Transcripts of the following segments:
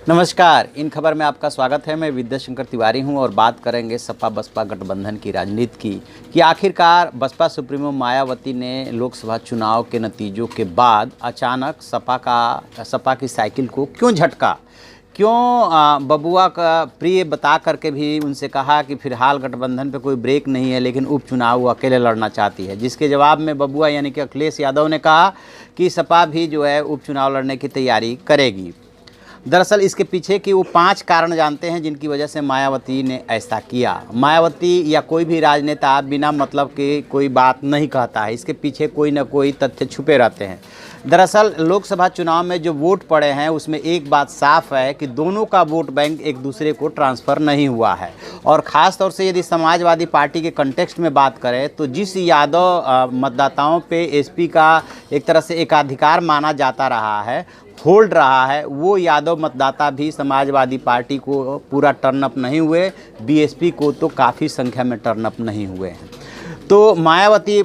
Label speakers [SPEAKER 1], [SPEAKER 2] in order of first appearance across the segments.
[SPEAKER 1] नमस्कार, इन खबर में आपका स्वागत है। मैं विद्याशंकर तिवारी हूं और बात करेंगे सपा बसपा गठबंधन की राजनीति की कि आखिरकार बसपा सुप्रीमो मायावती ने लोकसभा चुनाव के नतीजों के बाद अचानक सपा की साइकिल को क्यों झटका, क्यों बबुआ का प्रिय बता करके भी उनसे कहा कि फिलहाल गठबंधन पे कोई ब्रेक नहीं है, लेकिन उपचुनाव वो अकेले लड़ना चाहती है। जिसके जवाब में बबुआ यानी कि अखिलेश यादव ने कहा कि सपा भी जो है उपचुनाव लड़ने की तैयारी करेगी। दरअसल इसके पीछे की वो 5 कारण जानते हैं जिनकी वजह से मायावती ने ऐसा किया। मायावती या कोई भी राजनेता बिना मतलब के कोई बात नहीं कहता है, इसके पीछे कोई ना कोई तथ्य छुपे रहते हैं। दरअसल लोकसभा चुनाव में जो वोट पड़े हैं उसमें एक बात साफ है कि दोनों का वोट बैंक एक दूसरे को ट्रांसफ़र नहीं हुआ है। और ख़ास तौर से यदि समाजवादी पार्टी के कंटेक्स्ट में बात करें तो जिस यादव मतदाताओं पे एसपी का एक तरह से एकाधिकार माना जाता रहा है, होल्ड रहा है, वो यादव मतदाता भी समाजवादी पार्टी को पूरा टर्न अप नहीं हुए, बीएसपी को तो काफ़ी संख्या में टर्न अप नहीं हुए हैं। तो मायावती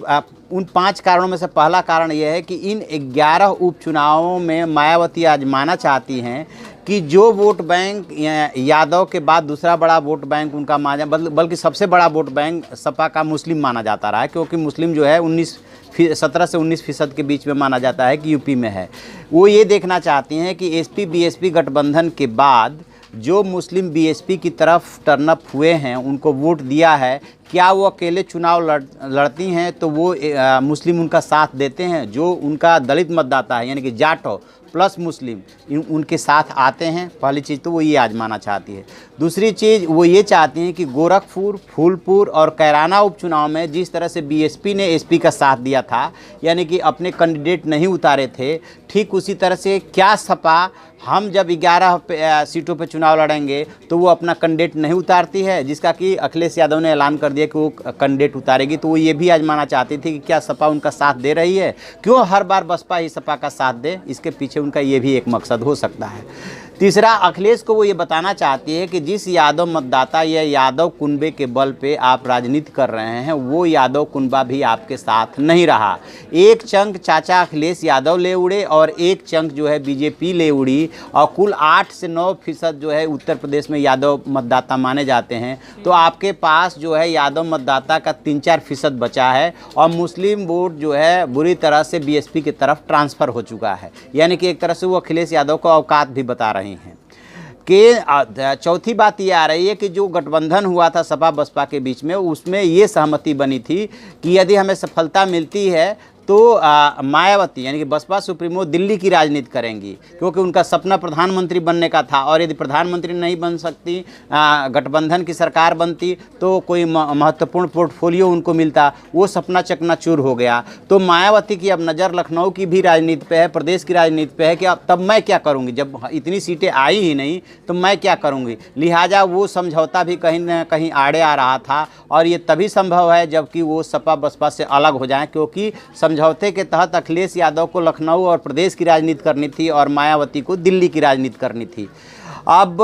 [SPEAKER 1] उन 5 कारणों में से पहला कारण यह है कि इन 11 उपचुनावों में मायावती आजमाना चाहती हैं कि जो वोट बैंक यादव के बाद दूसरा बड़ा वोट बैंक उनका माना, बल्कि सबसे बड़ा वोट बैंक सपा का मुस्लिम माना जाता रहा है, क्योंकि मुस्लिम जो है 17 से 19% के बीच में माना जाता है कि यूपी में है। वो ये देखना चाहती हैं कि एसपी बीएसपी गठबंधन के बाद जो मुस्लिम बीएसपी की तरफ टर्नअप हुए हैं, उनको वोट दिया है, क्या वो अकेले चुनाव लड़ती हैं तो वो मुस्लिम उनका साथ देते हैं। जो उनका दलित मतदाता है यानी कि जाटो प्लस मुस्लिम उनके साथ आते हैं। पहली चीज़ तो वो ये आजमाना चाहती है। दूसरी चीज़ वो ये चाहती हैं कि गोरखपुर, फूलपुर और कैराना उपचुनाव में जिस तरह से बीएसपी ने एसपी का साथ दिया था, यानी कि अपने कैंडिडेट नहीं उतारे थे, ठीक उसी तरह से क्या सपा हम जब 11 सीटों पे चुनाव लड़ेंगे तो वो अपना कैंडिडेट नहीं उतारती है, जिसका कि अखिलेश यादव ने ऐलान कर दिया कि वो कैंडिडेट उतारेगी। तो वो ये भी आजमाना चाहती थी कि क्या सपा उनका साथ दे रही है, क्यों हर बार बसपा ही सपा का साथ दे। इसके पीछे उनका ये भी एक मकसद हो सकता है। तीसरा, अखिलेश को वो ये बताना चाहती है कि जिस यादव मतदाता या यादव कुनबे के बल पे आप राजनीति कर रहे हैं, वो यादव कुनबा भी आपके साथ नहीं रहा। एक चंक चाचा अखिलेश यादव ले उड़े और एक चंक जो है बीजेपी ले उड़ी, और कुल 8 से 9% जो है उत्तर प्रदेश में यादव मतदाता माने जाते हैं। तो आपके पास जो है यादव मतदाता का 3-4% बचा है, और मुस्लिम वोट जो है बुरी तरह से बीएसपी की तरफ ट्रांसफ़र हो चुका है। यानी कि एक तरह से वो अखिलेश यादव को औकात भी बता रहे हैं। कि चौथी बात ये आ रही है कि जो गठबंधन हुआ था सपा बसपा के बीच में, उसमें ये सहमति बनी थी कि यदि हमें सफलता मिलती है तो मायावती यानी कि बसपा सुप्रीमो दिल्ली की राजनीति करेंगी, क्योंकि उनका सपना प्रधानमंत्री बनने का था। और यदि प्रधानमंत्री नहीं बन सकती, गठबंधन की सरकार बनती, तो कोई महत्वपूर्ण पोर्टफोलियो उनको मिलता, वो सपना चकनाचूर हो गया। तो मायावती की अब नज़र लखनऊ की भी राजनीति पे है, प्रदेश की राजनीति पे है कि अब तब मैं क्या करूँगी, जब इतनी सीटें आई ही नहीं तो मैं क्या करूँगी। लिहाजा वो समझौता भी कहीं ना कहीं आड़े आ रहा था, और ये तभी संभव है जबकि वो सपा बसपा से अलग हो जाएँ, क्योंकि समझौते के तहत अखिलेश यादव को लखनऊ और प्रदेश की राजनीति करनी थी और मायावती को दिल्ली की राजनीति करनी थी। अब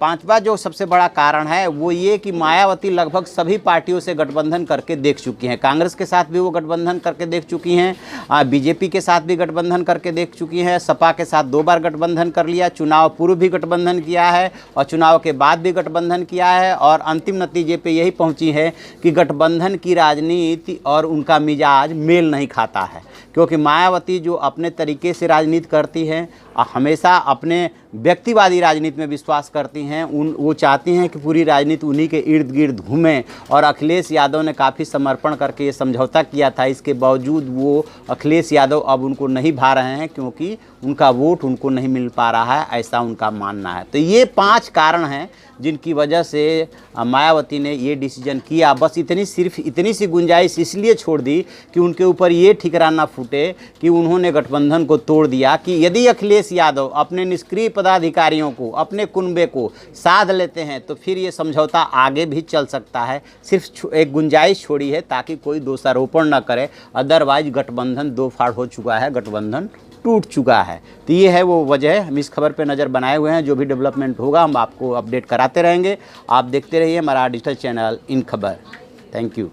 [SPEAKER 1] 5वां जो सबसे बड़ा कारण है वो ये कि मायावती लगभग सभी पार्टियों से गठबंधन करके देख चुकी हैं। कांग्रेस के साथ भी वो गठबंधन करके देख चुकी हैं, बीजेपी के साथ भी गठबंधन करके देख चुकी हैं, सपा के साथ 2 बार गठबंधन कर लिया, चुनाव पूर्व भी गठबंधन किया है और चुनाव के बाद भी गठबंधन किया है, और अंतिम नतीजे पर यही पहुँची है कि गठबंधन की राजनीति और उनका मिजाज मेल नहीं खाता है। क्योंकि मायावती जो अपने तरीके से राजनीति करती हैं, हमेशा अपने व्यक्तिवादी राजनीति में विश्वास करती हैं, वो चाहती हैं कि पूरी राजनीति उन्हीं के इर्द गिर्द घूमें। और अखिलेश यादव ने काफ़ी समर्पण करके ये समझौता किया था, इसके बावजूद वो अखिलेश यादव अब उनको नहीं भा रहे हैं, क्योंकि उनका वोट उनको नहीं मिल पा रहा है, ऐसा उनका मानना है। तो ये 5 कारण हैं जिनकी वजह से मायावती ने ये डिसीजन किया। बस सिर्फ इतनी सी गुंजाइश इसलिए छोड़ दी कि उनके ऊपर ये ठिकरा ना फूटे कि उन्होंने गठबंधन को तोड़ दिया, कि यदि अखिलेश यादव अपने निष्क्रिय पदाधिकारियों को, अपने कुनबे को साध लेते हैं तो फिर ये समझौता आगे भी चल सकता है। सिर्फ एक गुंजाइश छोड़ी है ताकि कोई दोषारोपण न करे, अदरवाइज गठबंधन 2 फाड़ हो चुका है, गठबंधन टूट चुका है। तो ये है वो वजह है। हम इस खबर पे नज़र बनाए हुए हैं, जो भी डेवलपमेंट होगा हम आपको अपडेट कराते रहेंगे। आप देखते रहिए हमारा डिजिटल चैनल इन खबर। Thank you.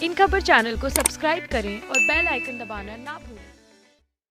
[SPEAKER 2] इन खबर चैनल को सब्सक्राइब करें और बेल आइकन दबाना ना भूलें।